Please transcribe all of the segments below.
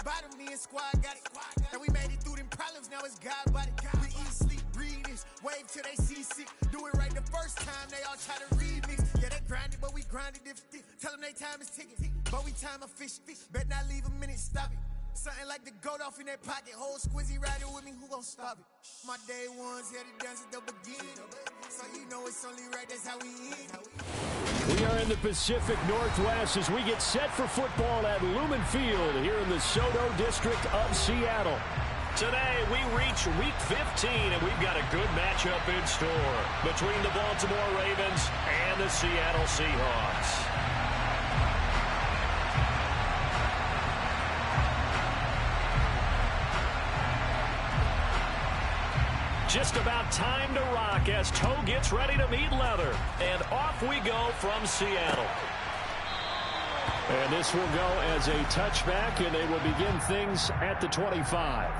bottom, me and squad got it. And we made it through them problems, now it's God body. We eat, sleep, breathe this, wave till they see sick. Do it right the first time, they all try to remix. Yeah, they grinded, but we grinded different. Tell them they time is ticking, but we time a fish. Bet not leave a minute, stop it. Something like the goat off in that pocket. Whole squizzy riding with me, who gon' stop it? My day ones here to dance at the beginning. So you know it's only right, that's how we end. We are in the Pacific Northwest as we get set for football at Lumen Field here in the SoDo district of Seattle. Today, we reach Week 15, and we've got a good matchup in store between the Baltimore Ravens and the Seattle Seahawks. Just about time to rock as toe gets ready to meet leather. And off we go from Seattle. And this will go as a touchback, and they will begin things at the 25.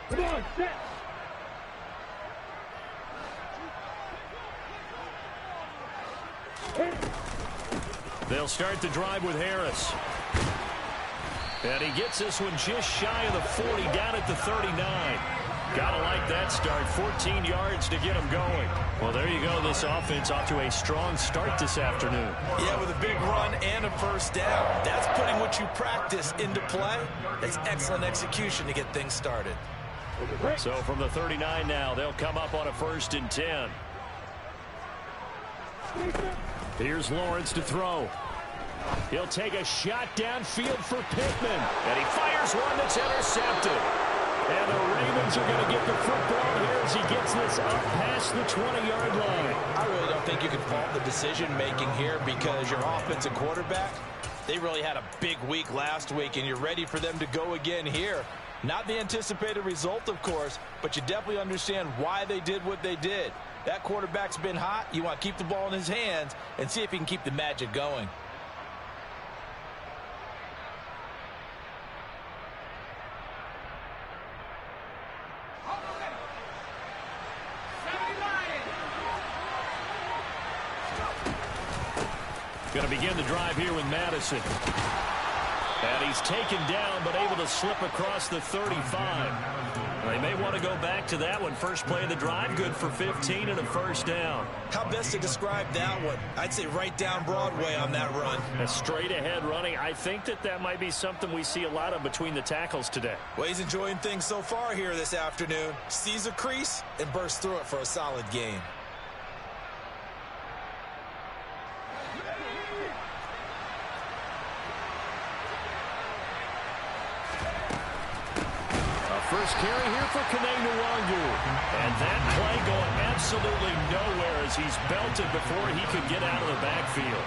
Come on, set. They'll start the drive with Harris. And he gets this one just shy of the 40, down at the 39. Gotta like that start. 14 yards to get him going. Well, there you go. This offense off to a strong start this afternoon. Yeah, with a big run and a first down. That's putting what you practice into play. That's excellent execution to get things started. So from the 39 now, they'll come up on a 1st and 10. Here's Lawrence to throw. He'll take a shot downfield for Pittman. And he fires one that's intercepted. And the Ravens are going to get the football here as he gets this up past the 20-yard line. I really don't think you can fault the decision-making here because your offensive quarterback, they really had a big week last week, and you're ready for them to go again here. Not the anticipated result, of course, but you definitely understand why they did what they did. That quarterback's been hot. You want to keep the ball in his hands and see if he can keep the magic going. Going to begin the drive here with Madison. And he's taken down, but able to slip across the 35. They may want to go back to that one. First play of the drive, good for 15 and a first down. How best to describe that one? I'd say right down Broadway on that run. A straight ahead running. I think that might be something we see a lot of between the tackles today. Well, he's enjoying things so far here this afternoon. Sees a crease and bursts through it for a solid gain. First carry here for Kene Nwangwu. And that play going absolutely nowhere as he's belted before he could get out of the backfield.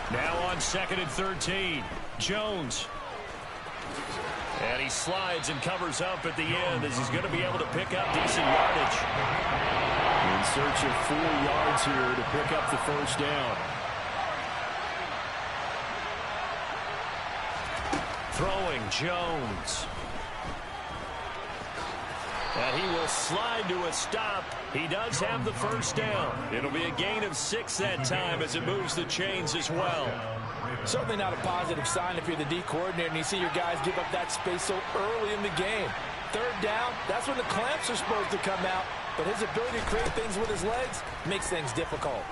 Now on 2nd and 13, Jones. And he slides and covers up at the end as he's going to be able to pick up decent yardage. In search of 4 yards here to pick up the first down. Throwing Jones. And he will slide to a stop. He does have the first down. It'll be a gain of 6 that time as it moves the chains as well. Certainly not a positive sign if you're the D coordinator and you see your guys give up that space so early in the game. 3rd down, that's when the clamps are supposed to come out. But his ability to create things with his legs makes things difficult.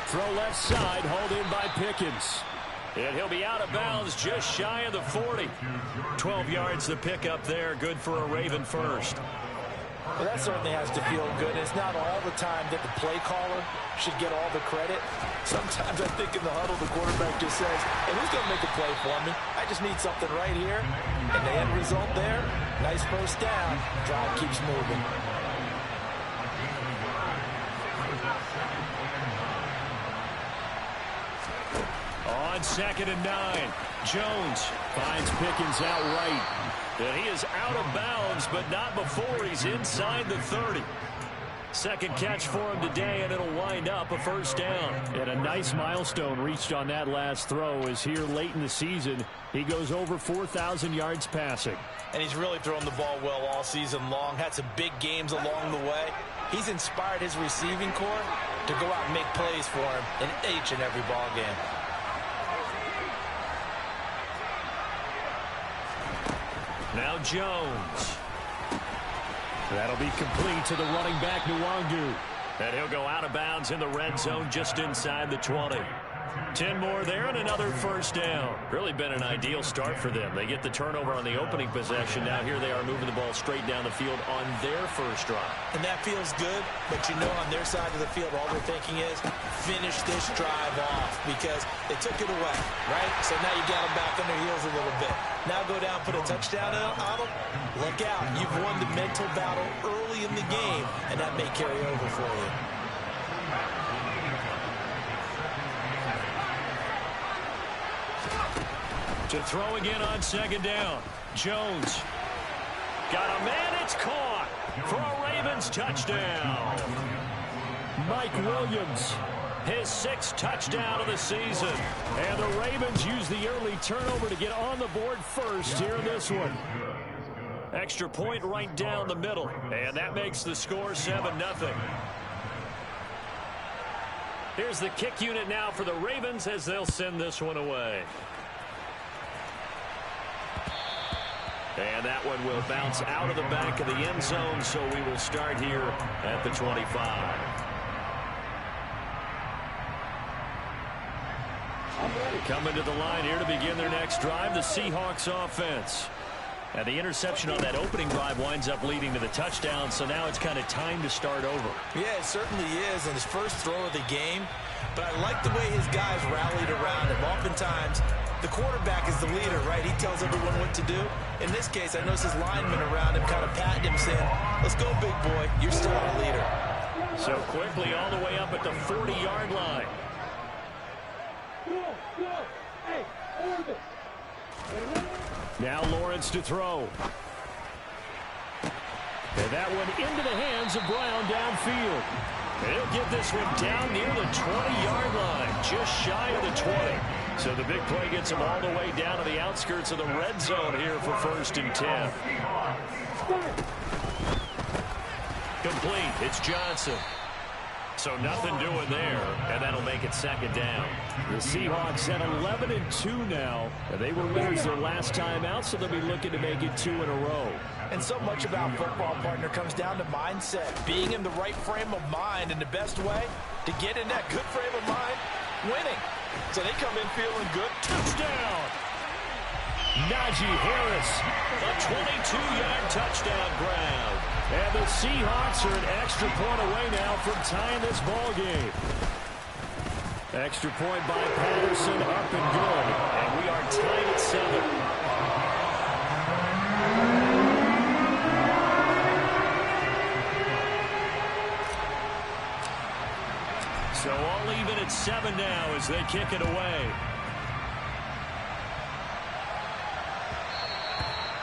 Throw left side, hauled in by Pickens. And he'll be out of bounds just shy of the 40. 12 yards to pick up there. Good for a Raven first. Well, that certainly has to feel good. It's not all the time that the play caller should get all the credit. Sometimes I think in the huddle the quarterback just says, hey, who's going to make a play for me? I just need something right here. And the end result there, nice first down. Drive keeps moving. On on 2nd and 9. Jones finds Pickens outright. And he is out of bounds, but not before he's inside the 30. Second catch for him today, and it'll wind up a first down. And a nice milestone reached on that last throw as here late in the season, he goes over 4,000 yards passing. And he's really thrown the ball well all season long. Had some big games along the way. He's inspired his receiving corps to go out and make plays for him in each and every ball game. Now Jones. That'll be complete to the running back, Nwangu. And he'll go out of bounds in the red zone just inside the 20. 10 more there and another first down. Really been an ideal start for them. They get the turnover on the opening possession. Now here they are moving the ball straight down the field on their first drive. And that feels good, but you know on their side of the field all they're thinking is finish this drive off because they took it away, right? So now you got them back on their heels a little bit. Now go down, put a touchdown on them. Look out. You've won the mental battle early in the game, and that may carry over for you. To throw again on 2nd down. Jones. Got a man. It's caught for a Ravens touchdown. Mike Williams. His 6th touchdown of the season. And the Ravens use the early turnover to get on the board first here in this one. Extra point right down the middle. And that makes the score 7-0. Here's the kick unit now for the Ravens as they'll send this one away. And that one will bounce out of the back of the end zone, so we will start here at the 25. Coming to the line here to begin their next drive, the Seahawks offense. And the interception on that opening drive winds up leading to the touchdown, so now it's kind of time to start over. Yeah, it certainly is, and his first throw of the game. But I like the way his guys rallied around him. Oftentimes, the quarterback is the leader, right? He tells everyone what to do. In this case, I noticed his linemen around him kind of patting him, saying, let's go, big boy. You're still our leader. So quickly all the way up at the 40-yard line. Now Lawrence to throw. And that one into the hands of Brown downfield. And he'll get this one down near the 20-yard line, just shy of the 20. So the big play gets him all the way down to the outskirts of the red zone here for 1st and 10. Complete. It's Johnson. So nothing doing there, and that'll make it 2nd down. The Seahawks at 11-2 now. They were winners their last time out, so they'll be looking to make it 2 in a row. And so much about football, partner, comes down to mindset. Being in the right frame of mind, and the best way to get in that good frame of mind, winning. So they come in feeling good. Touchdown! Najee Harris, a 22-yard touchdown grab. And the Seahawks are an extra point away now from tying this ball game. Extra point by Patterson, up and good. And we are tied at 7. So all even at 7 now as they kick it away.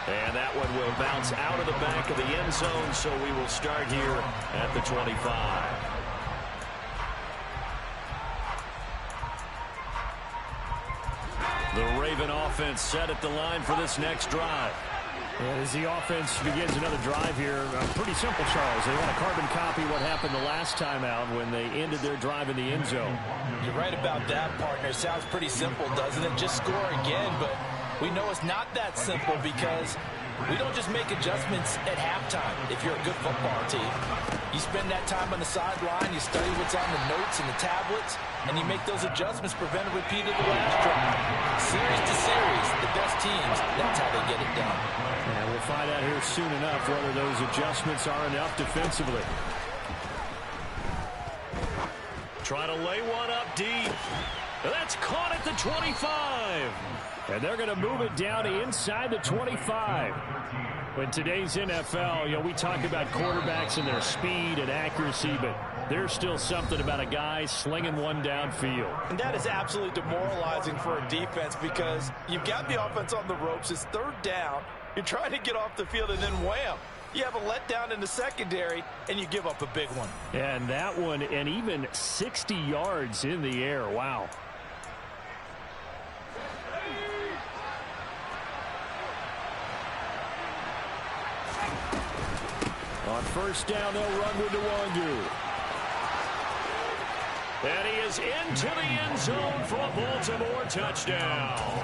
And that one will bounce out of the back of the end zone, so we will start here at the 25. The Raven offense set at the line for this next drive. And as the offense begins another drive here, pretty simple, Charles. They want to carbon copy what happened the last time out when they ended their drive in the end zone. You're right about that, partner. Sounds pretty simple, doesn't it? Just score again, but we know it's not that simple because we don't just make adjustments at halftime if you're a good football team. You spend that time on the sideline, you study what's on the notes and the tablets, and you make those adjustments, prevent a repeat of the last drive. Series to series, the best teams, that's how they get it done. And we'll find out here soon enough whether those adjustments are enough defensively. Trying to lay one up deep. That's caught at the 25. And they're going to move it down to inside the 25. In today's NFL, we talk about quarterbacks and their speed and accuracy, but there's still something about a guy slinging one downfield. And that is absolutely demoralizing for a defense because you've got the offense on the ropes. It's third down. You're trying to get off the field, and then wham, you have a letdown in the secondary, and you give up a big one. And that one, and even 60 yards in the air. Wow. On first down, they'll run with Nwangu. And he is into the end zone for a Baltimore touchdown.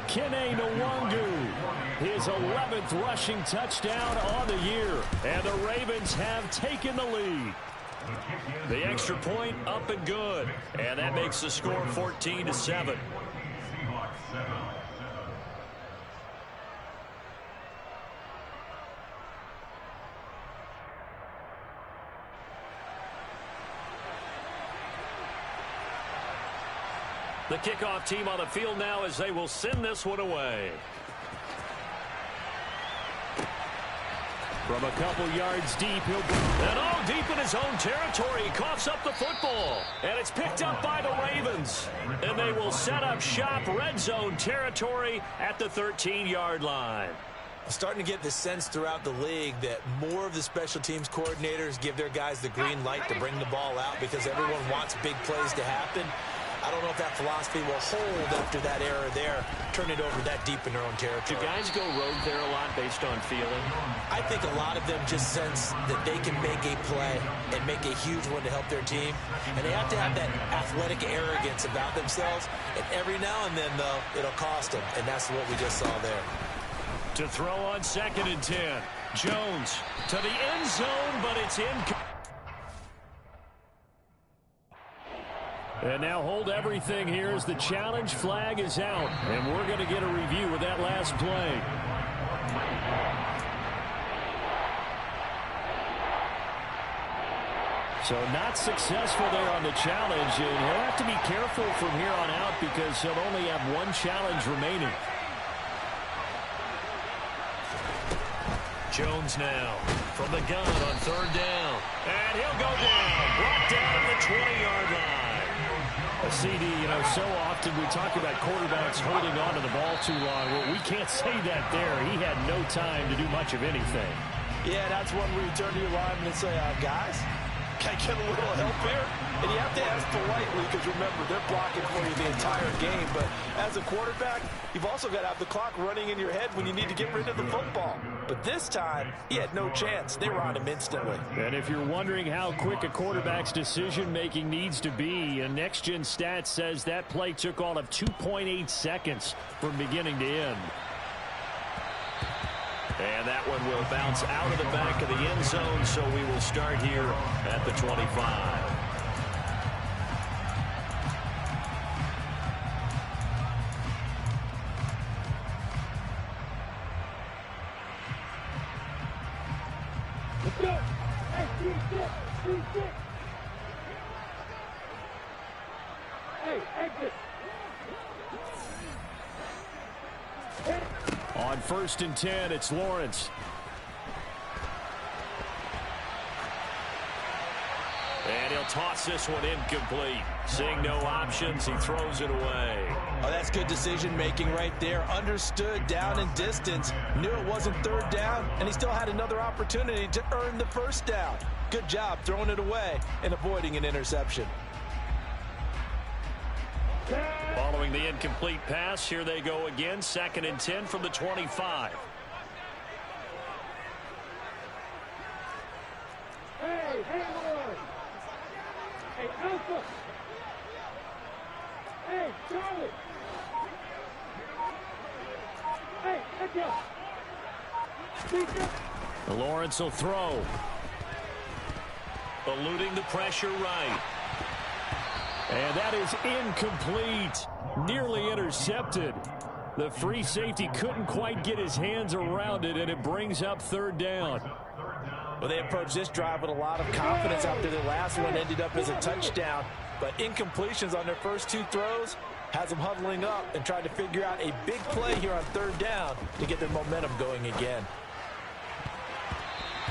Kene Nwangu, his 11th rushing touchdown on the year. And the Ravens have taken the lead. The extra point up and good. And that makes the score 14-7. The kickoff team on the field now as they will send this one away. From a couple yards deep, he'll go. And all deep in his own territory, he coughs up the football. And it's picked up by the Ravens. And they will set up shop red zone territory at the 13-yard line. Starting to get the sense throughout the league that more of the special teams coordinators give their guys the green light to bring the ball out because everyone wants big plays to happen. I don't know if that philosophy will hold after that error there. Turn it over that deep in their own territory. Do guys go rogue there a lot based on feeling? I think a lot of them just sense that they can make a play and make a huge one to help their team. And they have to have that athletic arrogance about themselves. And every now and then, though, it'll cost them. And that's what we just saw there. To throw on 2nd and 10. Jones to the end zone, but it's incomplete. And now hold everything here as the challenge flag is out. And we're going to get a review of that last play. So not successful there on the challenge. And he'll have to be careful from here on out because he'll only have one challenge remaining. Jones now from the gun on 3rd down. And he'll go down. Brought down at the 20-yard line. CD, so often we talk about quarterbacks holding on to the ball too long. Well, we can't say that there. He had no time to do much of anything. Yeah, that's one where you turn to your lineman and say, guys, can I get a little help here? And you have to ask politely because, remember, they're blocking for you the entire game. But as a quarterback, you've also got to have the clock running in your head when you need to get rid of the football. But this time, he had no chance. They were on him instantly. And if you're wondering how quick a quarterback's decision-making needs to be, a next-gen stat says that play took all of 2.8 seconds from beginning to end. And that one will bounce out of the back of the end zone, so we will start here at the 25. Let's go. Hey, 3-6. Hey, exit. On 1st and 10, it's Lawrence. And he'll toss this one incomplete. Seeing no options, he throws it away. Oh, that's good decision-making right there. Understood down and distance. Knew it wasn't 3rd down, and he still had another opportunity to earn the 1st down. Good job throwing it away and avoiding an interception. Following the incomplete pass, here they go again. 2nd and 10 from the 25. Hey, boy. Hey, Alpha. Hey, Charlie. Hey, Echo. Lawrence will throw. Eluding the pressure right. And that is incomplete. Nearly intercepted. The free safety couldn't quite get his hands around it, and it brings up 3rd down. Well, they approached this drive with a lot of confidence after their last one ended up as a touchdown. but incompletions on their first 2 throws has them huddling up and trying to figure out a big play here on 3rd down to get their momentum going again.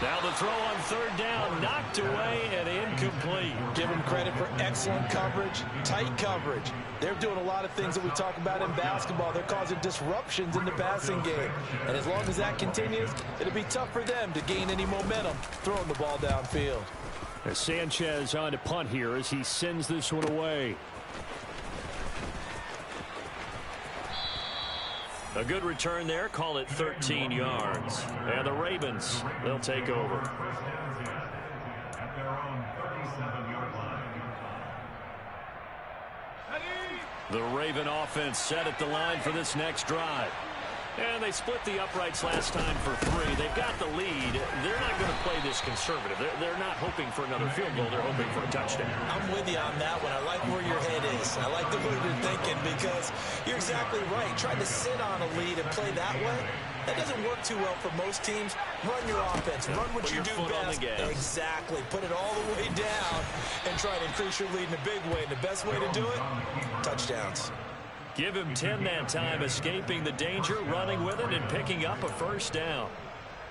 Now the throw on 3rd down, knocked away and incomplete. Give them credit for excellent coverage, tight coverage. They're doing a lot of things that we talk about in basketball. They're causing disruptions in the passing game. And as long as that continues, it'll be tough for them to gain any momentum throwing the ball downfield. As Sanchez on to punt here as he sends this one away. A good return there. Call it 13 yards. And the Ravens, they'll take over. The Raven offense set at the line for this next drive. And they split the uprights last time for 3. They've got the lead. They're not going to play this conservative. They're not hoping for another field goal. They're hoping for a touchdown. I'm with you on that one. I like where your head is. I like the way you're thinking because you're exactly right. Trying to sit on a lead and play that way, that doesn't work too well for most teams. Run your offense. Run what you do best. Exactly. Put it all the way down and try to increase your lead in a big way. And the best way to do it, touchdowns. Give him 10 that time, escaping the danger, running with it, and picking up a first down.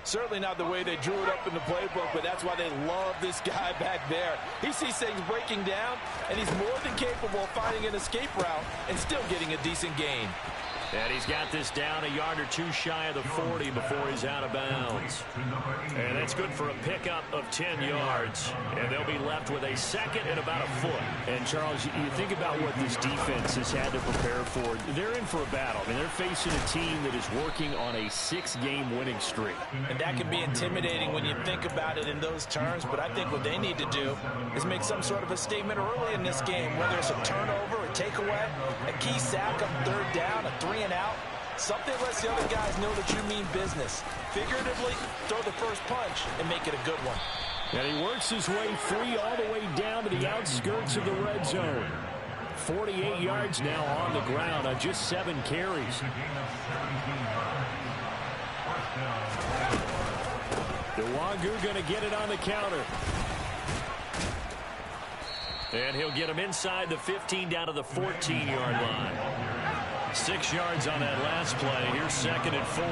Certainly not the way they drew it up in the playbook, but that's why they love this guy back there. He sees things breaking down, and he's more than capable of finding an escape route and still getting a decent gain. And he's got this down a yard or 2 shy of the 40 before he's out of bounds. And that's good for a pickup of 10 yards. And they'll be left with a second and about a foot. And, Charles, you think about what this defense has had to prepare for. They're in for a battle. I mean, they're facing a team that is working on a 6-game winning streak. And that can be intimidating when you think about it in those terms. But I think what they need to do is make some sort of a statement early in this game, whether it's a turnover, a takeaway, a key sack on 3rd down, a 3-and-out. Something lets the other guys know that you mean business. Figuratively, throw the first punch and make it a good one. And he works his way free all the way down to the outskirts of the red zone. 48 yards now on the ground on just 7 carries. Nwangu going to get it on the counter. And he'll get him inside the 15 down to the 14-yard line. 6 yards on that last play. Here's 2nd and 4.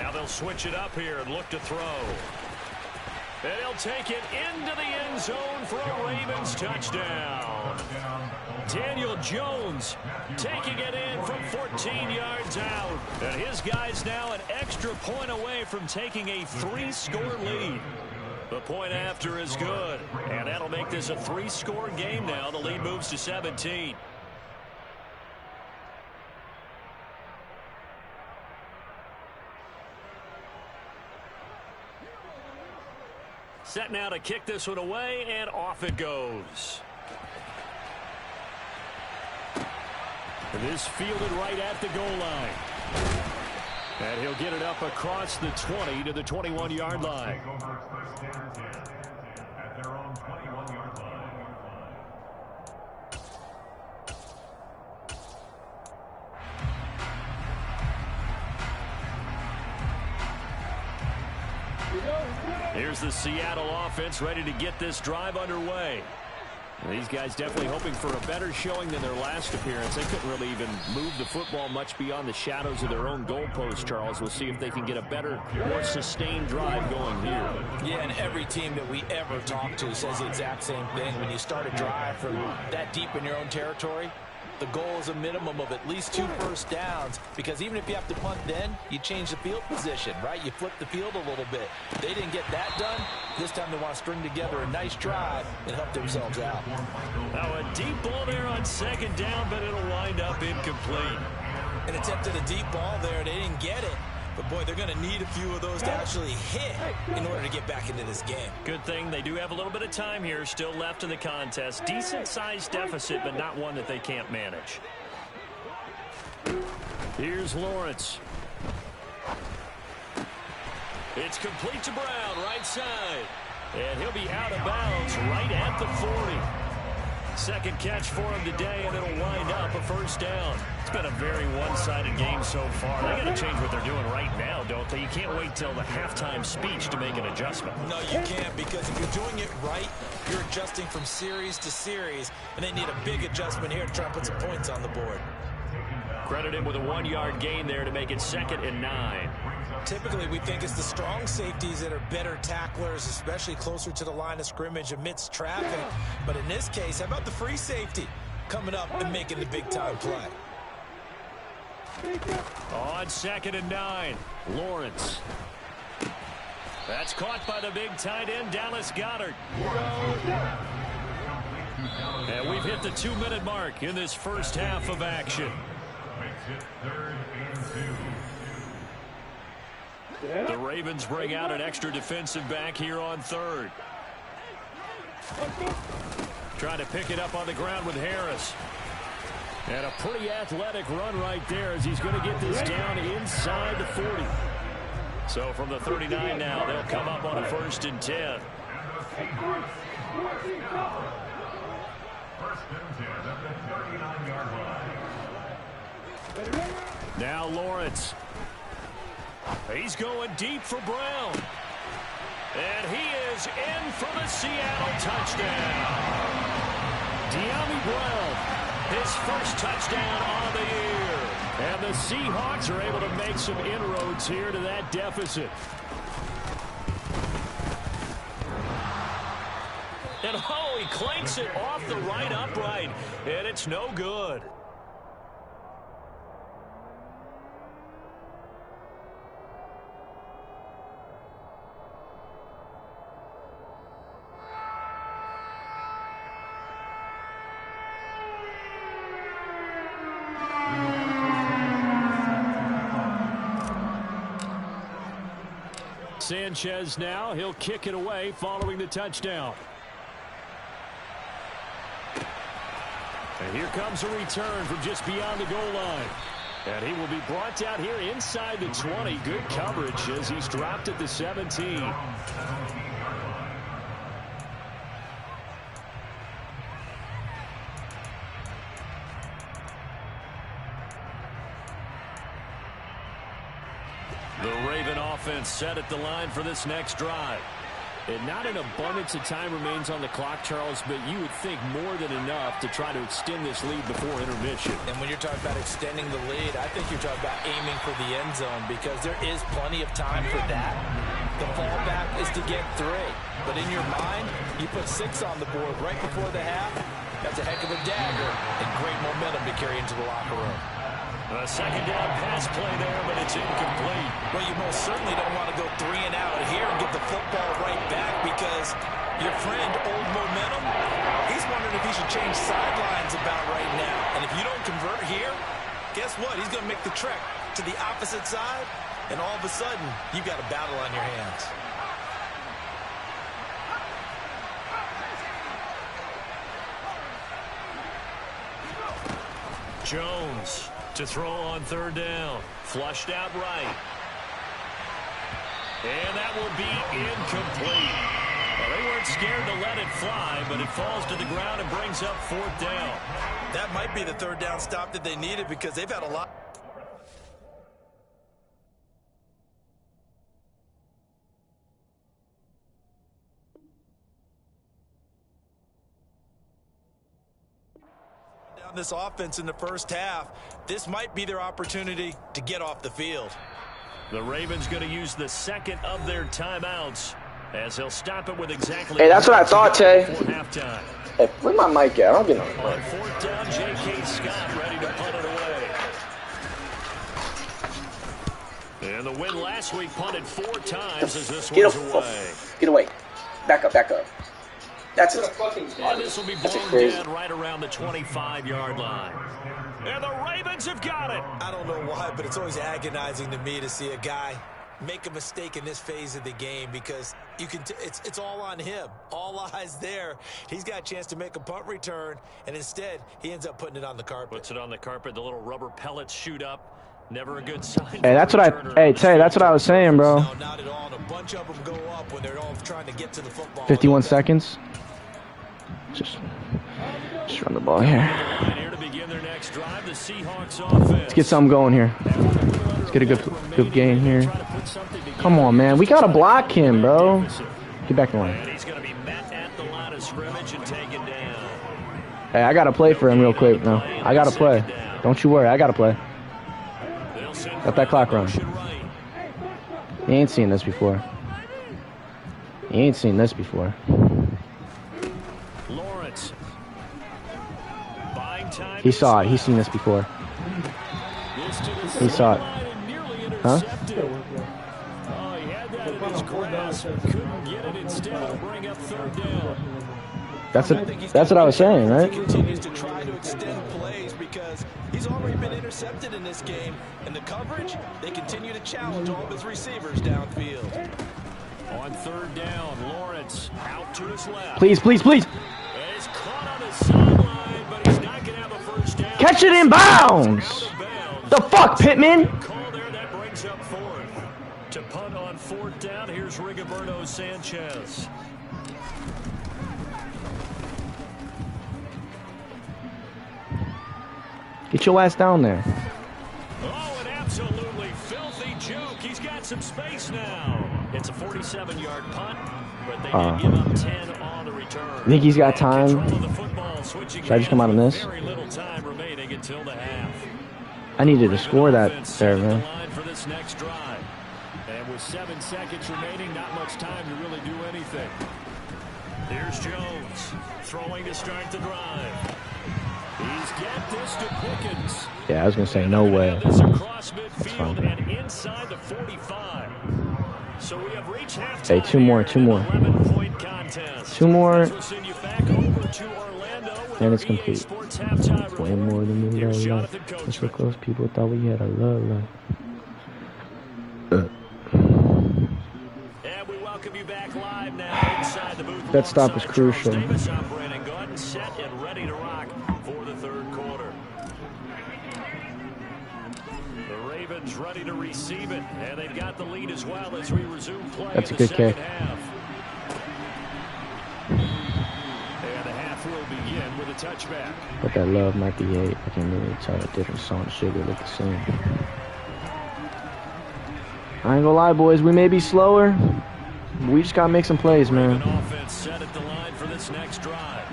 Now they'll switch it up here and look to throw. And he'll take it into the end zone for a Ravens touchdown. Daniel Jones taking it in from 14 yards out. And his guy's now an extra point away from taking a 3-score lead. The point after is good. And that'll make this a 3-score game now. The lead moves to 17. Set now to kick this one away, and off it goes. This fielded right at the goal line. And he'll get it up across the 20 to the 21-yard line. Here's the Seattle offense ready to get this drive underway. These guys definitely hoping for a better showing than their last appearance. They couldn't really even move the football much beyond the shadows of their own goalpost, Charles. We'll see if they can get a better, more sustained drive going here. Yeah, and every team that we ever talk to says the exact same thing. When you start a drive from that deep in your own territory, the goal is a minimum of at least 2 first downs, because even if you have to punt then, you change the field position, right? You flip the field a little bit. They didn't get that done. This time they want to string together a nice drive and help themselves out. Now a deep ball there on 2nd down, but it'll wind up incomplete. An attempt at a deep ball there. They didn't get it. But, boy, they're going to need a few of those to actually hit in order to get back into this game. Good thing they do have a little bit of time here still left in the contest. Decent-sized deficit, but not one that they can't manage. Here's Lawrence. It's complete to Brown, right side. And he'll be out of bounds right at the 40. Second catch for him today, and it'll wind up a first down. It's been a very one-sided game so far. They got to change what they're doing right now, don't they? You can't wait till the halftime speech to make an adjustment. No, you can't, because if you're doing it right, you're adjusting from series to series, and they need a big adjustment here to try and put some points on the board. Credit him with a 1-yard gain there to make it 2nd and 9. Typically, we think it's the strong safeties that are better tacklers, especially closer to the line of scrimmage amidst traffic. But in this case, how about the free safety coming up and making the big-time play? On 2nd and 9, Lawrence. That's caught by the big tight end, Dallas Goedert. And we've hit the 2-minute mark in this first half of action. The Ravens bring out an extra defensive back here on 3rd. Trying to pick it up on the ground with Harris. And a pretty athletic run right there as he's going to get this down inside the 40. So from the 39 now, they'll come up on a 1st and 10. 1st and 10 at the 39-yard line. Now Lawrence. He's going deep for Brown. And he is in for the Seattle touchdown. Dyami Brown, his first touchdown on the year. And the Seahawks are able to make some inroads here to that deficit. And oh, he clanks it off the right upright. And it's no good. Sanchez now, he'll kick it away following the touchdown. And here comes a return from just beyond the goal line. And he will be brought down here inside the 20. Good coverage as he's dropped at the 17. The Raven offense set at the line for this next drive. And not an abundance of time remains on the clock, Charles, but you would think more than enough to try to extend this lead before intermission. And when you're talking about extending the lead, I think you're talking about aiming for the end zone because there is plenty of time for that. The fallback is to get 3. But in your mind, you put 6 on the board right before the half. That's a heck of a dagger and great momentum to carry into the locker room. A second down pass play there, but it's incomplete. Well, you most certainly don't want to go 3 and out here and get the football right back because your friend, Old Momentum, he's wondering if he should change sidelines about right now. And if you don't convert here, guess what? He's going to make the trek to the opposite side, and all of a sudden, you've got a battle on your hands. Jones to throw on 3rd down. Flushed out right. And that will be incomplete. Well, they weren't scared to let it fly, but it falls to the ground and brings up 4th down. That might be the 3rd down stop that they needed because they've had a lot. This offense in the first half, this might be their opportunity to get off the field. The Ravens going to use the 2nd of their timeouts as they'll stop it with exactly. Hey, that's what I thought, Tay. For halftime. Hey, where's my mic at? I don't get no On mic. 4th down, J.K. Scott ready to punt it away. And the win last week punted 4 times as this one's away. Get away. Back up, back up. That's a fucking. And this will be blown down right around the 25-yard line. And the Ravens have got it. I don't know why, but it's always agonizing to me to see a guy make a mistake in this phase of the game because you can. It's all on him. All eyes there. He's got a chance to make a punt return, and instead he ends up putting it on the carpet. Puts it on the carpet. The little rubber pellets shoot up. Never a good sign. Hey, that's what I. Hey, Tay, that's what I was saying, bro. No, not at all. And a bunch of them go up when they're all trying to get to the football. 51 seconds. Just Just run the ball here. Here to begin their next drive, the Seahawks offense. Let's get something going here. Let's get a good game here. Come on, man. We gotta block him, bro. Get back in the line. And he's going to be met at the line of scrimmage and taken down. Hey, I gotta play for him real quick. No, I gotta play. Don't you worry. I gotta play. Got that clock running. You ain't seen this before. You ain't seen this before. Lawrence. Buying time. He saw it. He's seen this before. He saw it. Huh? Oh, he had that in his grasp. Couldn't get it instead to bring up third down. That's what I was saying, right? He continues to try to extend plays because he's already been intercepted in this game. And the coverage, they continue to challenge all of his receivers downfield. On third down, Lawrence out to his left. Please, please, please. And he's caught on the sideline, but he's not going to have a first down. Catch it in bounds. The fuck, Pittman? Call there, that brings up fourth. To punt on fourth down, here's Rigoberto Sanchez. Get your ass down there. Oh, an absolutely filthy joke. He's got some space now. It's a 47-yard punt, but they did give up 10 on the return. Think he's got time? Should I just come out on this? Very little time remaining until the half. I needed to score that there, man. For this next drive. And with 7 seconds remaining, not much time to really do anything. Here's Jones throwing to start the drive. He's got this to Pickens. Yeah, I was gonna say no way. This across midfield and inside the 45. So we have reached halftime. Hey, two more. 11-point contest. 2 more. We'll send you back over to Orlando with And it's our complete. Sports halftime Way report. more than we Here's love. Jonathan We're so Coachman. close. People thought we had a love. And we welcome you back live now inside the booth. That stop is alongside crucial. Charles Davis. I'm Brandon Gaudin, set and ready to rock for the third quarter. The Ravens ready to receive it, and they've got the lead as well as we resume play. That's a in the good kick. second half. And the half will begin with a touchback. But that love might be 8. I can really tell the difference. Salt and sugar look the same. I ain't gonna lie, boys. We may be slower. We just gotta make some plays, man. Raven offense set at the line for this next drive.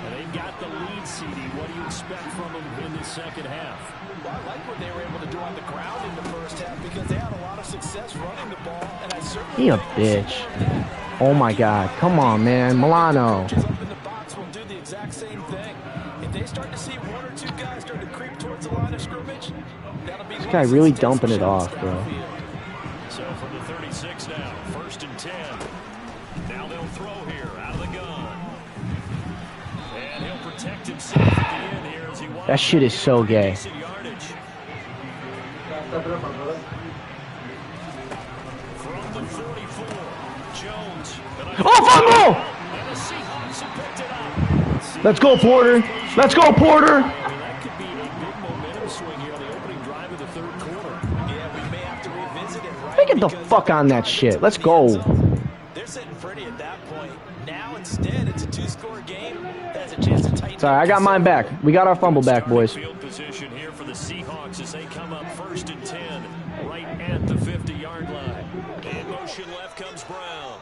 And they've got the lead, CD. What do you expect from them in the second half? Well, I like what they were able to do on the ground in the first half because they had a lot of success running the ball. And I certainly He a bitch. Oh my God. Come on, man. Milano. up in the box will do the exact same thing. If they start to see 1 or 2 guys start to creep towards the line of scrimmage, that'll be This guy really dumping it off, bro. So from the 36 now, 1st and 10. Now they'll throw here out of the gun. And he'll protect himself at the end here as he That shit is so gay. decent yardage. From the 44, Jones. Oh, fumble! And the Seahawks have picked it up. Let's go, Porter. Let's go, Porter. That could be a big momentum swing here on the opening drive of the third quarter. Yeah, we may have to revisit it, right? Get the fuck on that shit. Let's go. They're sitting pretty at that point. Now instead, it's a 2-score game. That's a chance to tighten. Sorry, I got mine back. We got our fumble back, boys. Field position here for the Seahawks as they come up 1st and 10, right at the 50-yard line. In motion left comes Brown.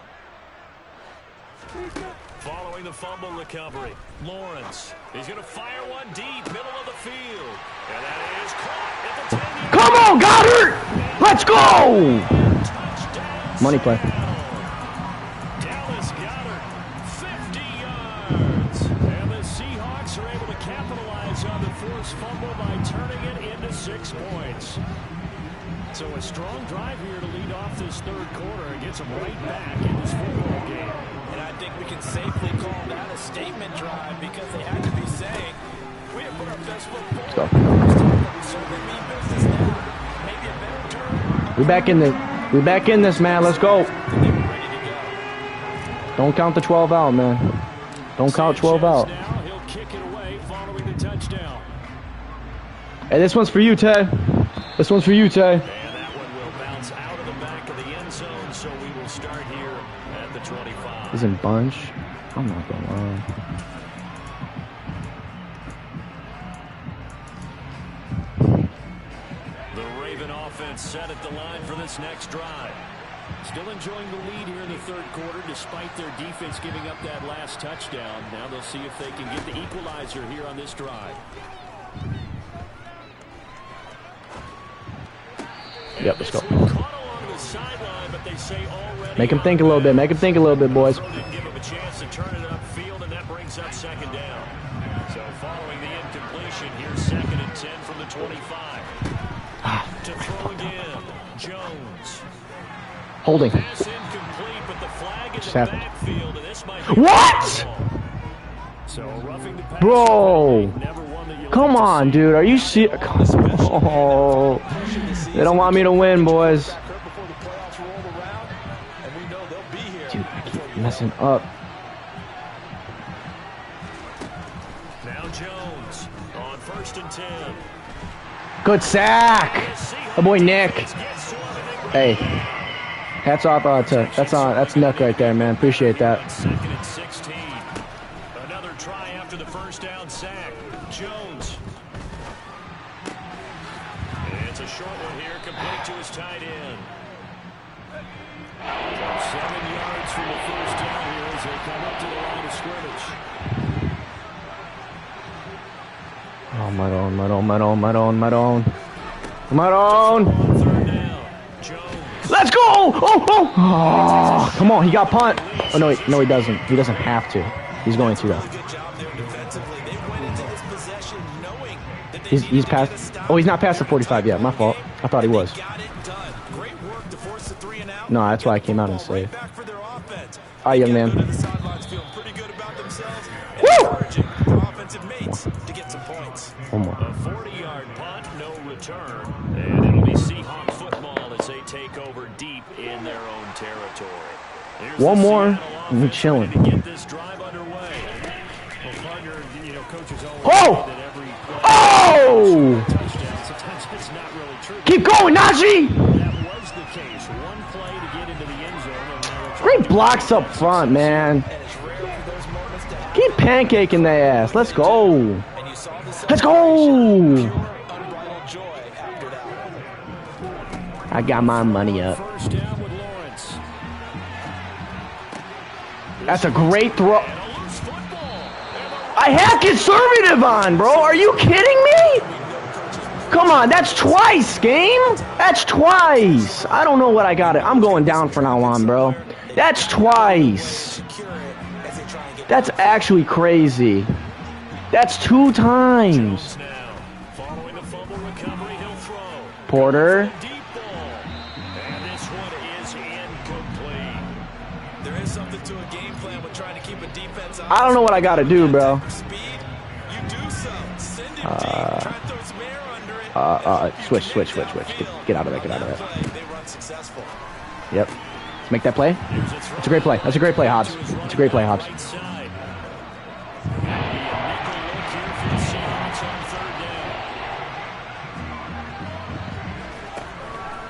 Following the fumble recovery, Lawrence is going to fire one deep, middle of the field. And that is caught at the 10-yard line. Come on, Goddard. Let's go. Touchdown, Money play. Dallas Goedert, 50 yards. And the Seahawks are able to capitalize on the forced fumble by turning it into 6 points. So a strong drive here to lead off this third quarter and gets them right back in this football game. And I think we can safely call that a statement drive because they had to be saying, we have put our best foot forward. Let's go. We certainly mean business now. Maybe a better turn. We back in this, man. Let's go. They were ready to go. Don't count the 12 out, man. Don't count 12 out. Now he'll kick it away following the touchdown. Hey, this one's for you, Tay. This one's for you, Tay. And that one will bounce out of the back of the end zone, so we will start here at the 25. Isn't bunch? I'm not gonna lie. Raven offense set at the line for this next drive. Still enjoying the lead here in the third quarter despite their defense giving up that last touchdown. Now they'll see if they can get the equalizer here on this drive. Yep, let's go. Make him think a little bit. Make him think a little bit, boys. Give him a chance to turn it upfield, and that brings up second down. So following the incompletion, here's 2nd and 10 from the 25. To throw again, Jones. Holding. Pass incomplete, but the flag in Just the happened. backfield, and this might be What? So roughing the pass, Bro. never one that you Come like to on, see. dude. Are you serious? Oh. They don't want me to win, boys. Dude, I keep messing up. Now Jones on 1st and 10. Good sack. Oh boy, Nick. Hey, hats off that's Nick right there, man. Appreciate that. 2nd and 16. Another try after the first down sack. Jones. It's a short one here, complete to his tight end. 7 yards from the first down here as they come up to the line of scrimmage. Oh, Maroon. Third down. Jones. Let's go! Oh, come on, he got punt. Oh, no, he doesn't. He doesn't have to. He's going to, though. Good job there defensively. They went into this possession knowing that they He's past. Oh, he's not past the 45 yet. My fault. I thought he was. got it done. Great work to force the 3 and out. No, that's why I came out and saved. Back for their offense. All right, young man. The sidelines feel pretty good about themselves and Woo! encouraging their offensive mates to get some points. One more. A 40-yard punt, no return. And it'll be Seahawk football as they take over deep in their own territory. Here's One the more, Seattle and we're offense chilling. ready to get this drive underway. Well, partner, coaches always Oh! say that every play Oh! touchdown. Sometimes it's not really true. Keep going, Najee! That was the case. One play to get into the end zone. And now they're Great blocks up front, man. And it's rare for those moments to happen. Keep pancaking their ass. Let's go. And you saw the Let's celebration. go. Pure, unbridled joy after that one. I got my money up. first down with Lawrence. That's a great throw. And a loose football. I have conservative on, bro. Are you kidding me? Come on, that's twice, game. That's twice. I don't know what I got it. I'm going down from now on, bro. That's twice. Secure it as they try and get That's actually crazy. That's 2 times. Now, following a fumble recovery, he'll throw. Porter. Deep ball. And this one is incomplete. There is something to a game plan with trying to keep a defense on. I don't know what I got to do, bro. For speed, you do so. Send it deep. Try to throw some air under it. Switch. Get out of there. They run successful. Yep. Let's make that play. It's a great play. That's a great play, Hobbs. It's a great play, Hobbs. Right side. That'll be a nickel look here for the Seahawks on third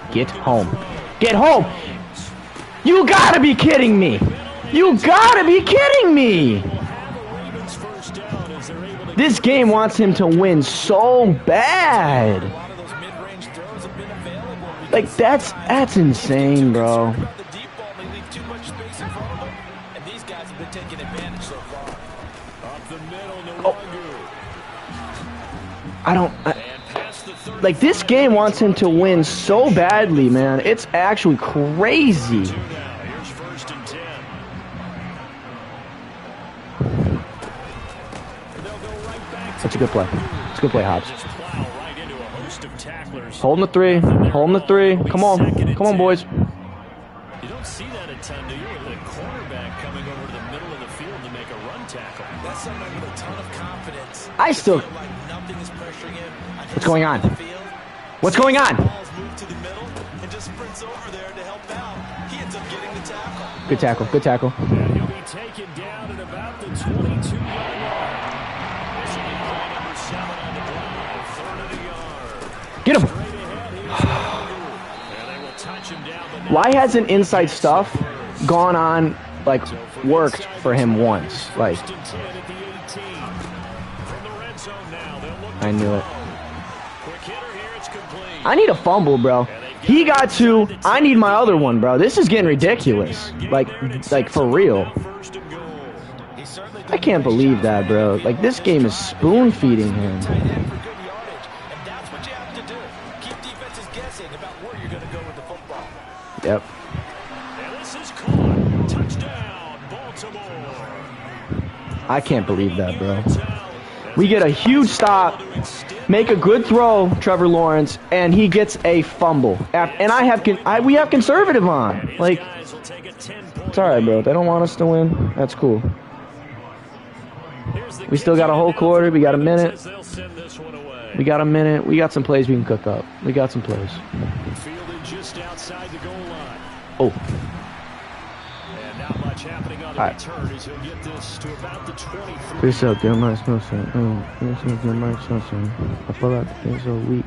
down. Get home. Get home. You gotta be kidding me. You gotta be kidding me. Have a Ravens first down as they're able to This game wants him to win so bad. A lot of those mid-range throws have been available. Like, that's insane, bro. The deep ball, they leave too much space in front of them, and these guys have been taking advantage so far. up the middle. Oh. Nwangu. I And past the 30. like, this game wants him to win so badly, man. It's actually crazy. Two now. Here's 1st and 10. They'll go right back to That's a good play. It's a good play, Hobbs. just plow right into a host of tacklers. Holding the 3. Holding the 3. Come on. Come on, boys. You don't see that a ton, do you? With a cornerback coming over to the middle of the field to make a run tackle. That's someone with a ton of confidence. I still... Feel like nothing is pressuring him. What's going on? The field. What's going on? Balls move to the middle and just sprints over there to help out. He ends up getting the tackle. Good tackle. Good tackle. And he'll be taken down at about the 22-yard line. This will be play number 7 on the drive. 3rd of the yard. Get him. Straight ahead, here's Nwangu. And they will touch him down. But now Why hasn't inside stuff gone on, like, worked for him once? Like, 1st and 10 at the 18. From the red zone now, they'll look to I knew it. throw. And they'll go right back to the 42-yard line. This will be play number 7 on the drive. 3rd of the yard. I don't know. 3rd and 10. Quick hitter here, it's complete. I need a fumble, bro. He got 2. I need my other one, bro. This is getting ridiculous. Like for real. I can't believe that, bro. Like, this game is spoon-feeding him. And that's what you have to do. Keep defenses guessing about where you're going to go with the football. Yep. And this is caught. Touchdown, Baltimore. I can't believe that, bro. We get a huge stop, make a good throw, Trevor Lawrence, and he gets a fumble. And we have conservative on. Like, it's all right, bro. They don't want us to win. That's cool. We still got a whole quarter. We got a minute. We got a minute. We got some plays we can cook up. We got some plays. Fielded just outside the goal line. Oh. And not much happening on the return as he'll get this to about the 23. Please up, dear Mike Snowson. Please up, dear Mike Snowson. I pull out the things so weak.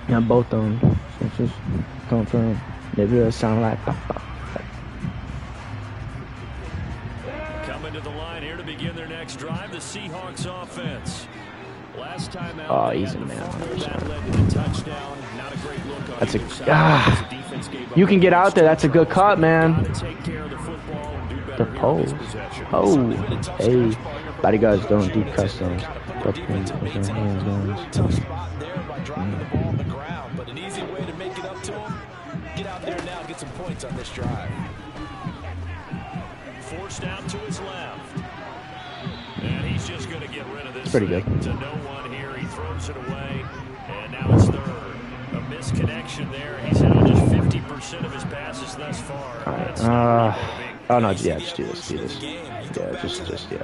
Yeah, both of them. So just confirm. Maybe it'll sound like papa. Coming to the line here to begin their next drive, the Seahawks offense. Last time out, easy, man. That led to the touchdown. Not a great look on That's either side. you can get out there. That's a good cut, man. Take care of the football and do The better pose. in this possession. Oh, hey. Bodyguards don't deep customs. But hands Tough spot there by dropping the ball on the ground, but an easy way to make it up to him. Get out there now and get some points on this drive. Forced out to his left. And he's just going to get rid of this. Pretty good. To no one here. He throws it away. And now it's third. A misconnection there. He's had just 50% of his passes thus far. Oh, no, yeah, just do this. Yeah, yeah.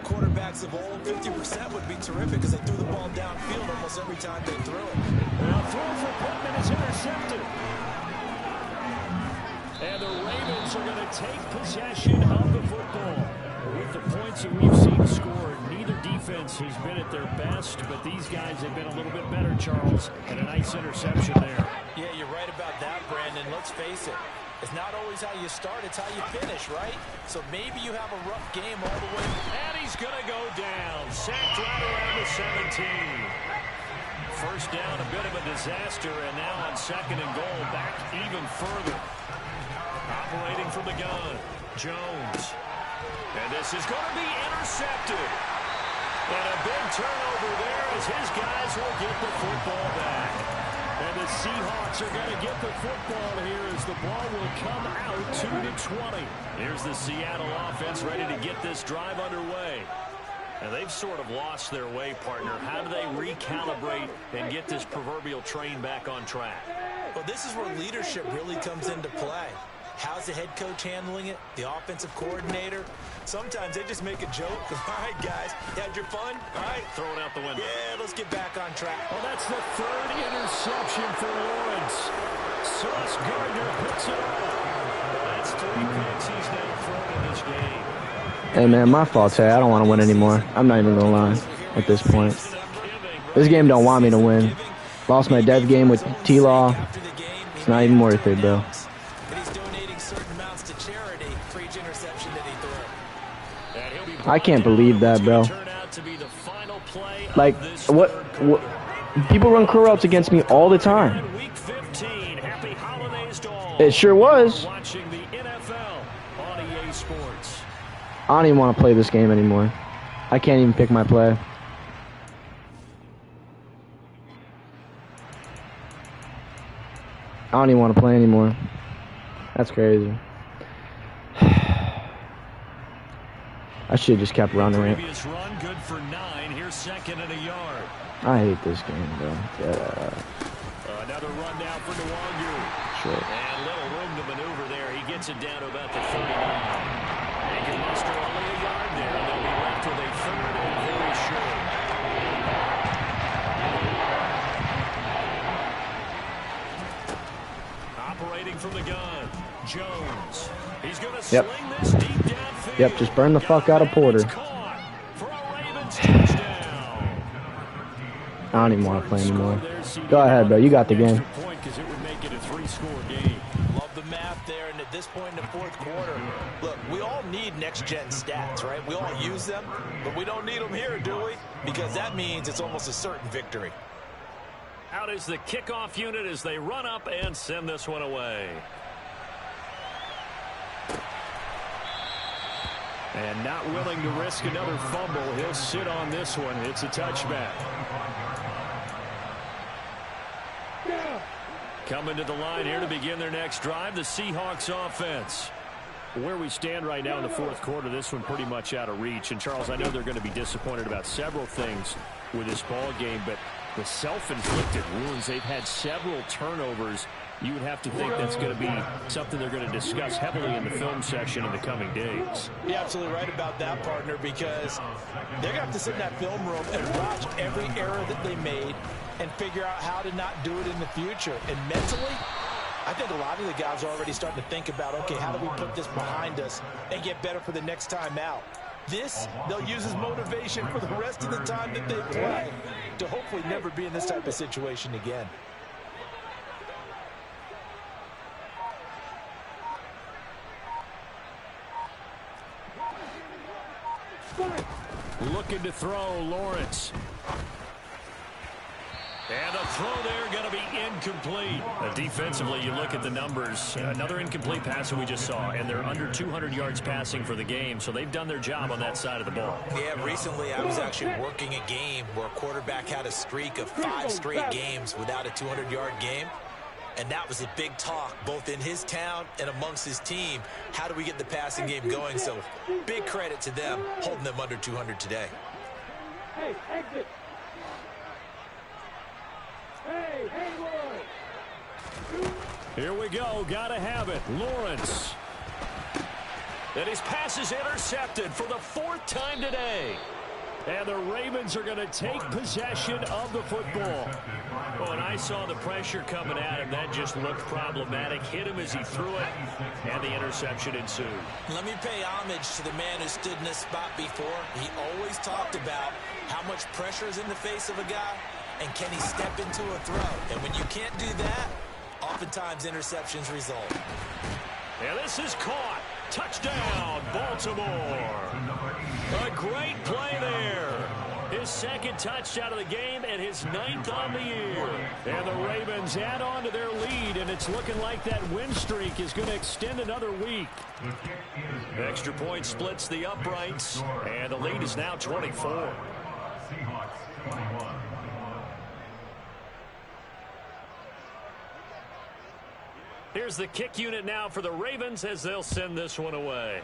Quarterbacks of old, 50% would be terrific because they threw the ball downfield almost every time they threw it. Now throw for Pittman is intercepted. And the Ravens are going to take possession of the football. With the points that we've seen scored, neither defense has been at their best, but these guys have been a little bit better, Charles, and a nice interception there. Yeah, you're right about that, Brandon. Let's face it. It's not always how you start, it's how you finish, right? So maybe you have a rough game all the way. And he's going to go down. Sacked right around the 17. First down, a bit of a disaster, and now on second and goal, back even further. Operating from the gun, Jones. And this is going to be intercepted. And a big turnover there as his guys will get the football back. And the Seahawks are going to get the football here as the ball will come out 2-20. Here's the Seattle offense ready to get this drive underway. And they've sort of lost their way, partner. How do they recalibrate and get this proverbial train back on track? Well, this is where leadership really comes into play. How's the head coach handling it? The offensive coordinator? Sometimes they just make a joke. All right, guys, you had your fun? All right. Throw it out the window. Yeah, let's get back on track. Well, that's the third interception for Lawrence. Sauce Gardner puts it up. That's 3 picks he's now thrown in this game. Hey, man, my fault, Tay. I don't want to win anymore. I'm not even going to lie at this point. This game don't want me to win. Lost my dev game with T-Law. It's not even worth it, bro. I can't believe that, bro. Like, what people run curl ups against me all the time. It sure was. I don't even want to play this game anymore. I can't even pick my play. I don't even want to play anymore. That's crazy. I should have just kept running it. Run, good for 9. Here's second and a yard. I hate this game, bro. Another run now for Nwangu. Sure. And little room to maneuver there. He gets it down to about the 39. They can muster only a yard there. And they'll be left with a third and very short. Operating from the gun, Jones. He's going to sling this deep downfield. Yep, just burn the fuck out of Porter. I don't even want to play anymore. Go ahead, bro. You got the game. Love the math there, and at this point in the fourth quarter, look, we all need next-gen stats, right? We all use them, but we don't need them here, do we? Because that means it's almost a certain victory. Out is the kickoff unit as they run up and send this one away. And not willing to risk another fumble, he'll sit on this one. It's a touchback. Coming to the line here to begin their next drive, the Seahawks offense. Where we stand right now in the fourth quarter, this one pretty much out of reach. And, Charles, I know they're going to be disappointed about several things with this ball game, but the self-inflicted wounds, they've had several turnovers. You would have to think that's going to be something they're going to discuss heavily in the film session in the coming days. You're absolutely right about that, partner, because they're going to have to sit in that film room and watch every error that they made and figure out how to not do it in the future. And mentally, I think a lot of the guys are already starting to think about, okay, how do we put this behind us and get better for the next time out? This, they'll use as motivation for the rest of the time that they play to hopefully never be in this type of situation again. Looking to throw, Lawrence. And a throw there going to be incomplete. Defensively, you look at the numbers. Another incomplete pass that we just saw, and they're under 200 yards passing for the game, so they've done their job on that side of the ball. Yeah, recently I was actually working a game where a quarterback had a streak of 5 straight games without a 200-yard game. And that was a big talk, both in his town and amongst his team. How do we get the passing game going? So big credit to them holding them under 200 today. Hey, exit. Hey, here we go. Got to have it. Lawrence. And his pass is intercepted for the 4th time today. And the Ravens are going to take possession of the football. Oh, and I saw the pressure coming at him. That just looked problematic. Hit him as he threw it, and the interception ensued. Let me pay homage to the man who stood in this spot before. He always talked about how much pressure is in the face of a guy, and can he step into a throw. And when you can't do that, oftentimes interceptions result. And this is caught. Touchdown, Baltimore. A great play there. His 2nd touchdown of the game and his 9th on the year. And the Ravens add on to their lead, and it's looking like that win streak is going to extend another week. Extra point splits the uprights, and the lead is now 24. Here's the kick unit now for the Ravens as they'll send this one away.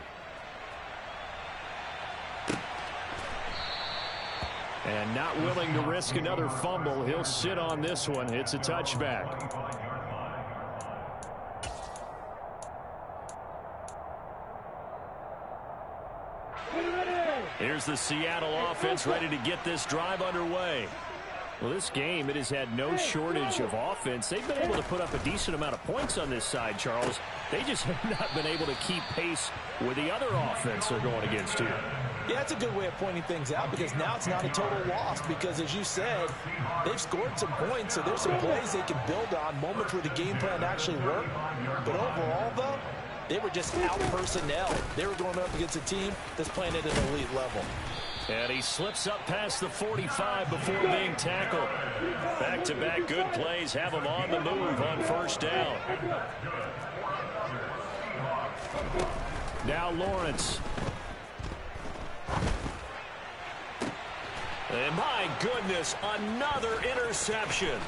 And not willing to risk another fumble, he'll sit on this one. It's a touchback. Here's the Seattle offense ready to get this drive underway. Well, this game, it has had no shortage of offense. They've been able to put up a decent amount of points on this side, Charles. They just have not been able to keep pace with the other offense they're going against here. Yeah, that's a good way of pointing things out, because now it's not a total loss, because as you said, they've scored some points, so there's some plays they can build on, moments where the game plan actually worked. But overall, though, they were just out-personnel. They were going up against a team that's playing at an elite level. And he slips up past the 45 before being tackled. Back-to-back good plays have him on the move on 1st down. Now Lawrence. And my goodness, another interception.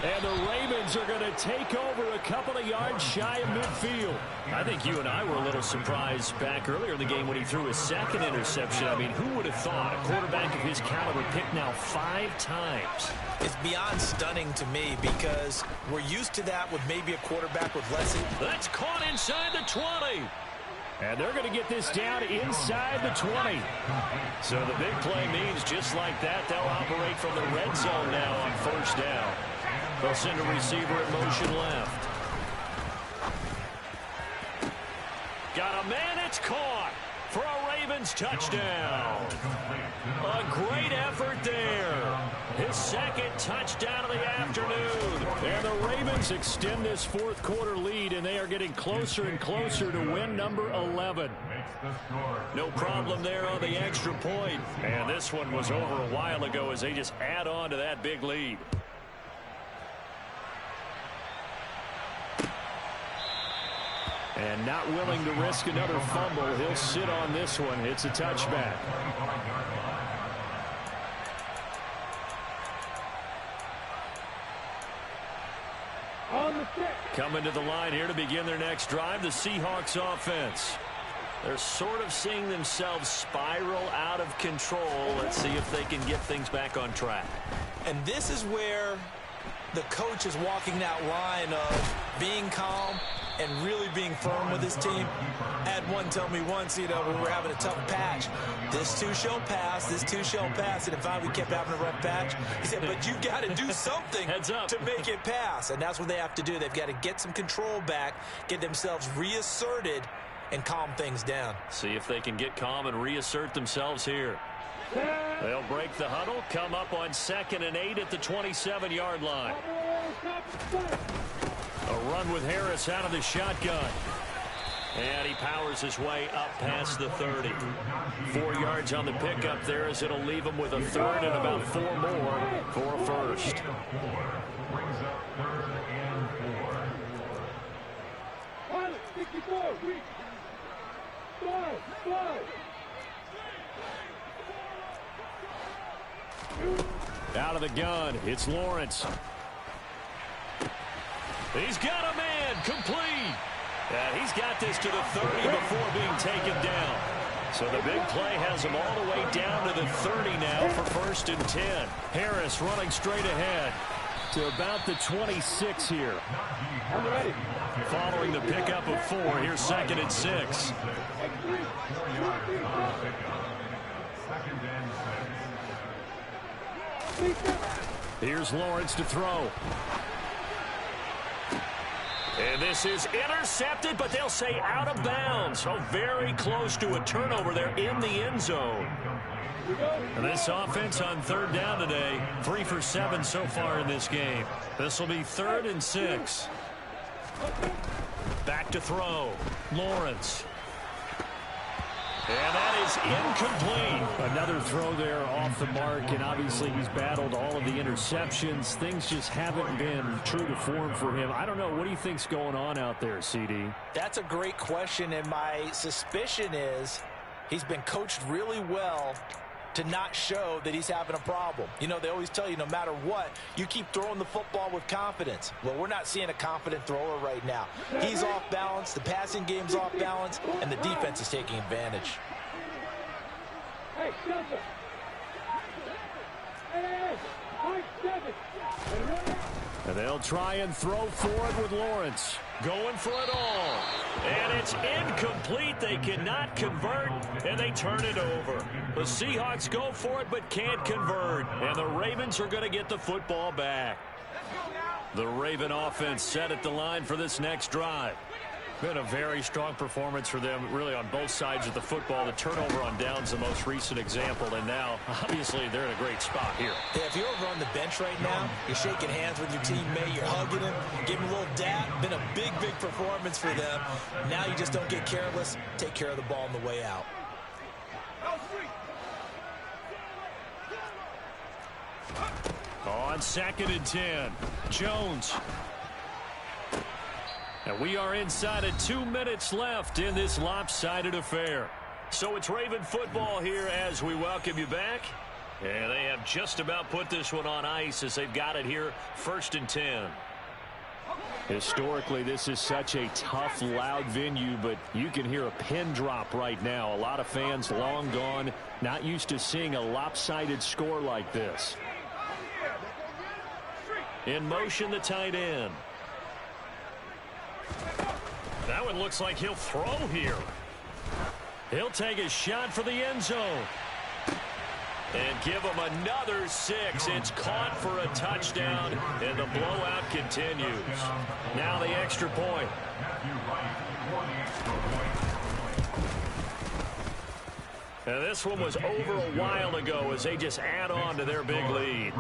And the Ravens are going to take over a couple of yards shy of midfield. I think you and I were a little surprised back earlier in the game when he threw his 2nd interception. I mean, who would have thought a quarterback of his caliber picked now 5 times? It's beyond stunning to me, because we're used to that with maybe a quarterback with less. That's caught inside the 20. And they're going to get this down inside the 20. So the big play means just like that, they'll operate from the red zone now on 1st down. They'll send a receiver in motion left. Got a man, it's caught for a Ravens touchdown. A great effort there. His 2nd touchdown of the afternoon. And the Ravens extend this 4th quarter lead, and they are getting closer and closer to win number 11. No problem there on the extra point. And this one was over a while ago as they just add on to that big lead. And not willing to risk another fumble. He'll sit on this one. It's a touchback. Coming to the line here to begin their next drive, the Seahawks offense. They're sort of seeing themselves spiral out of control. Let's see if they can get things back on track. And this is where the coach is walking that line of being calm and really being firm with his team. I had one tell me once, when we were having a tough patch, this too shall pass, this too shall pass. And if we kept having a rough patch, he said, but you got to do something to make it pass. And that's what they have to do. They've got to get some control back, get themselves reasserted, and calm things down. See if they can get calm and reassert themselves here. They'll break the huddle, come up on 2nd and 8 at the 27-yard line. A run with Harris out of the shotgun. And he powers his way up past the 30. 4 yards on the pickup there as it'll leave him with a 3rd and about 4 more for a first. Brings up 3rd and 4. 64, Five. Out of the gun, it's Lawrence. He's got a man, complete. He's got this to the 30 before being taken down. So the big play has him all the way down to the 30 now for 1st and 10. Harris running straight ahead to about the 26 here. Following the pickup of 4, here's 2nd and 6. Here's Lawrence to throw. And this is intercepted, but they'll say out of bounds. So very close to a turnover there in the end zone. And this offense on 3rd down today, 3 for 7 so far in this game. This will be 3rd and 6. Back to throw. Lawrence. And that is incomplete. Another throw there off the mark, and obviously he's battled all of the interceptions. Things just haven't been true to form for him. I don't know. What do you think's going on out there, CD? That's a great question, and my suspicion is he's been coached really well to not show that he's having a problem. They always tell you no matter what, you keep throwing the football with confidence. Well, we're not seeing a confident thrower right now. He's off balance, the passing game's off balance, and the defense is taking advantage. Hey, Shelton. Hey, Mike 7. And they'll try and throw forward with Lawrence. Going for it all. And it's incomplete. They cannot convert, and they turn it over. The Seahawks go for it but can't convert. And the Ravens are going to get the football back. The Raven offense set at the line for this next drive. Been a very strong performance for them, really, on both sides of the football. The turnover on downs, the most recent example, and now, obviously, they're in a great spot here. Yeah, if you're over on the bench right now, you're shaking hands with your teammate, you're hugging him, giving him a little dap. Been a big, big performance for them. Now you just don't get careless. Take care of the ball on the way out. On 2nd and 10, Jones. And we are inside of 2 minutes left in this lopsided affair. So it's Raven football here as we welcome you back. And they have just about put this one on ice as they've got it here, 1st and 10. Historically, this is such a tough, loud venue, but you can hear a pin drop right now. A lot of fans long gone, not used to seeing a lopsided score like this. In motion, the tight end. That one looks like he'll throw here. He'll take a shot for the end zone. And give him another 6. It's caught for a touchdown, and the blowout continues. Now the extra point. And this one was over a while ago as they just add on to their big lead.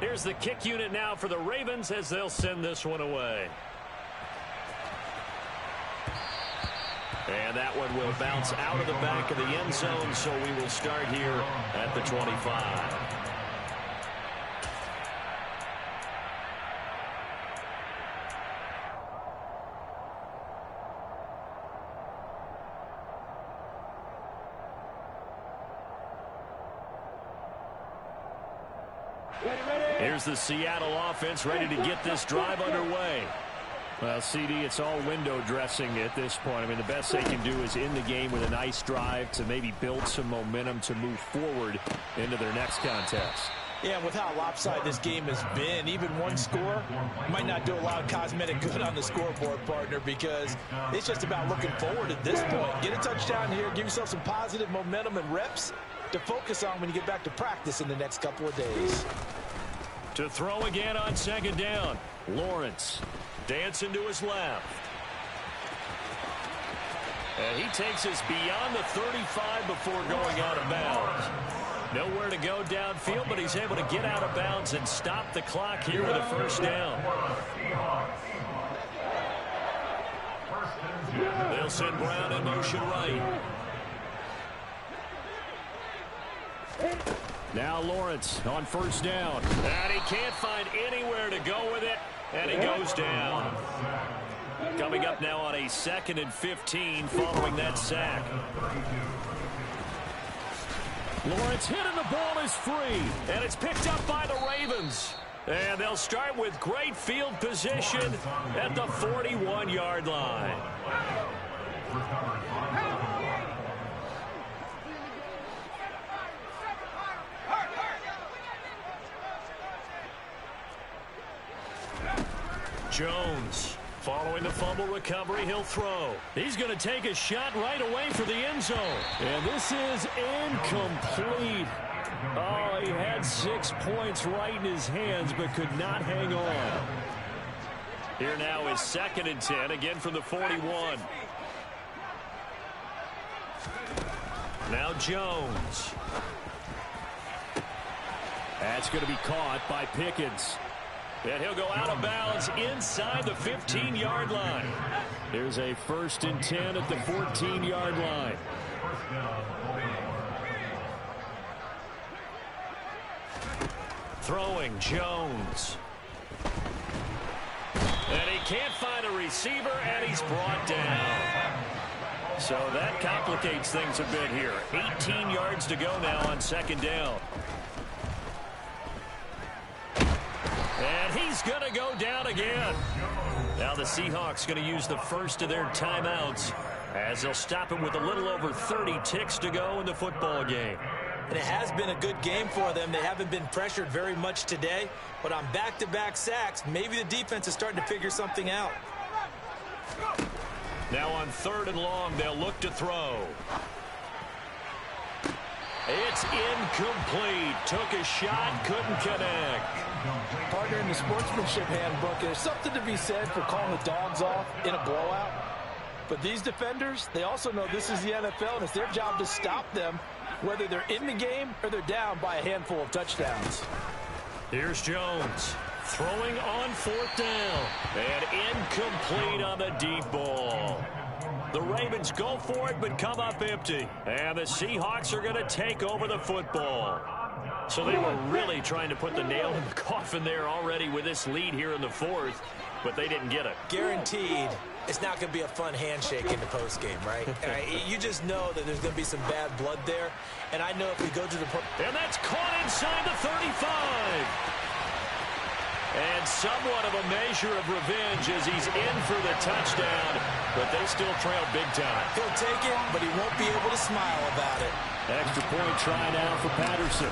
Here's the kick unit now for the Ravens as they'll send this one away. And that one will bounce out of the back of the end zone, so we will start here at the 25. Here's the Seattle offense ready to get this drive underway. Well, CD, it's all window dressing at this point. I mean, the best they can do is in the game with a nice drive to maybe build some momentum to move forward into their next contest. Yeah, with how lopsided this game has been, even one score might not do a lot of cosmetic good on the scoreboard, partner, because it's just about looking forward at this point. Get a touchdown here, give yourself some positive momentum and reps to focus on when you get back to practice in the next couple of days. To throw again on second down, Lawrence dancing to his left. And he takes us beyond the 35 before going out of bounds. Nowhere to go downfield, but he's able to get out of bounds and stop the clock here with a first down. They'll send Brown in motion right. Now Lawrence on first down. And he can't find anywhere to go with it, and he goes down. Coming up now on a 2nd and 15 following that sack. Lawrence hit and the ball is free, and it's picked up by the Ravens. And they'll start with great field position at the 41-yard line. Jones, following the fumble recovery, he'll throw. He's going to take a shot right away for the end zone. And this is incomplete. Oh, he had 6 points right in his hands, but could not hang on. Here now is 2nd and 10, again from the 41. Now Jones. That's going to be caught by Pickens. And he'll go out of bounds inside the 15-yard line. Here's a 1st and 10 at the 14-yard line. Throwing Jones. And he can't find a receiver, and he's brought down. So that complicates things a bit here. 18 yards to go now on 2nd down. And he's going to go down again. Now the Seahawks going to use the first of their timeouts as they'll stop him with a little over 30 ticks to go in the football game. And it has been a good game for them. They haven't been pressured very much today, but on back-to-back sacks, maybe the defense is starting to figure something out. Now on 3rd and long, they'll look to throw. It's incomplete. Took a shot, couldn't connect. Partner, in the sportsmanship handbook, there's something to be said for calling the dogs off in a blowout. But these defenders, they also know this is the NFL, and it's their job to stop them, whether they're in the game or they're down by a handful of touchdowns. Here's Jones throwing on 4th down. And incomplete on the deep ball. The Ravens go for it, but come up empty. And the Seahawks are going to take over the football. So they were really trying to put the nail in the coffin there already with this lead here in the 4th, but they didn't get it. Guaranteed it's not going to be a fun handshake in the postgame, right? You just know that there's going to be some bad blood there. And I know if we go to the... And that's caught inside the 35. And somewhat of a measure of revenge as he's in for the touchdown, but they still trail big time. He'll take it, but he won't be able to smile about it. Extra point try now for Patterson.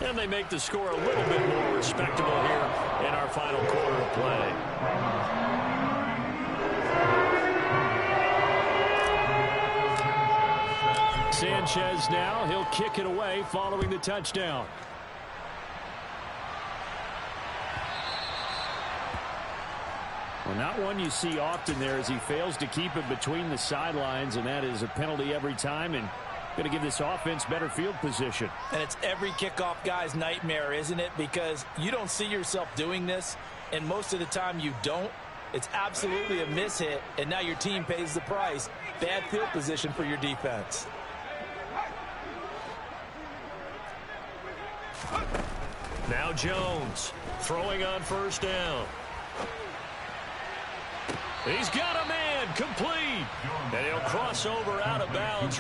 And they make the score a little bit more respectable here in our final quarter of play. Sanchez now, he'll kick it away following the touchdown. Well, not one you see often there as he fails to keep it between the sidelines, and that is a penalty every time, and going to give this offense better field position. And it's every kickoff guy's nightmare, isn't it? Because you don't see yourself doing this, and most of the time you don't. It's absolutely a mishit, and now your team pays the price. Bad field position for your defense. Now Jones throwing on 1st down. He's got a man, complete. And he'll cross over out of bounds.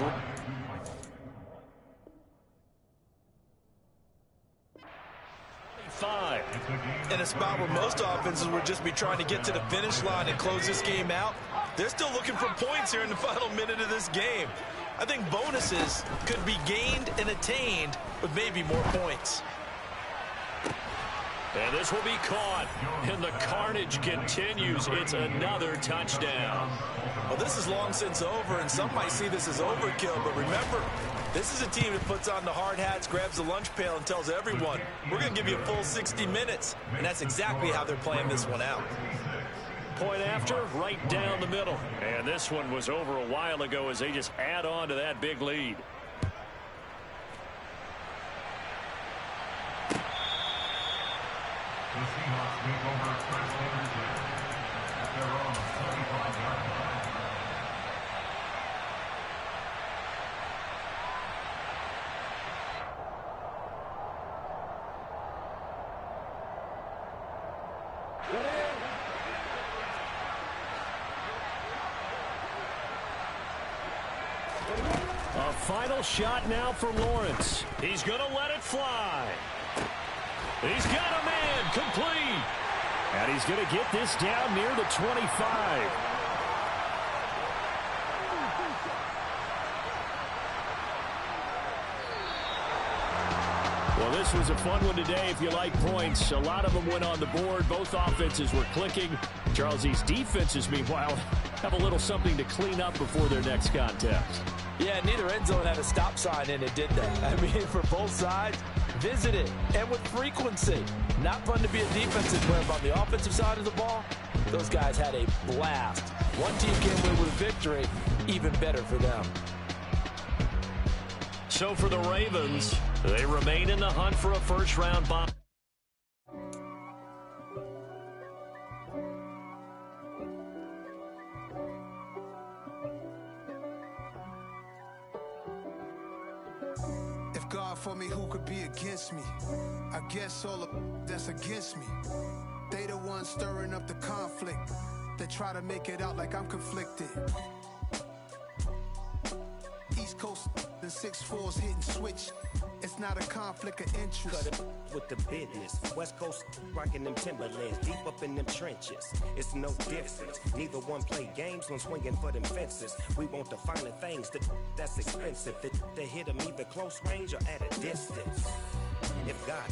In a spot where most offenses would just be trying to get to the finish line and close this game out, they're still looking for points here in the final minute of this game. I think bonuses could be gained and attained with maybe more points. And this will be caught, and the carnage continues. It's another touchdown. Well, this is long since over, and some might see this as overkill, but remember, this is a team that puts on the hard hats, grabs the lunch pail, and tells everyone, we're going to give you a full 60 minutes, and that's exactly how they're playing this one out. Point after, right down the middle. And this one was over a while ago as they just add on to that big lead. The Seahawks make over Trent Anderson at their own 75-yard line. A final shot now for Lawrence. He's going to let it fly. He's got a man complete. And he's going to get this down near the 25. Well, this was a fun one today if you like points. A lot of them went on the board. Both offenses were clicking. Charles, these defenses, meanwhile, have a little something to clean up before their next contest. Yeah, neither end zone had a stop sign in it, did they? I mean, for both sides, visit it, and with frequency. Not fun to be a defensive player, but on the offensive side of the ball, those guys had a blast. One team came away with a victory, even better for them. So for the Ravens, they remain in the hunt for a first-round bye. If God for me, who could be against me? I guess all of that's against me. They the ones stirring up the conflict. They try to make it out like I'm conflicted. East Coast, the 6'4s hitting switch. It's not a conflict of interest. Cut it with the business. West Coast rocking them Timberlands, deep up in them trenches. It's no difference. Neither one play games when swinging for them fences. We want the finer things that's expensive. That hit them either close range or at a distance. If God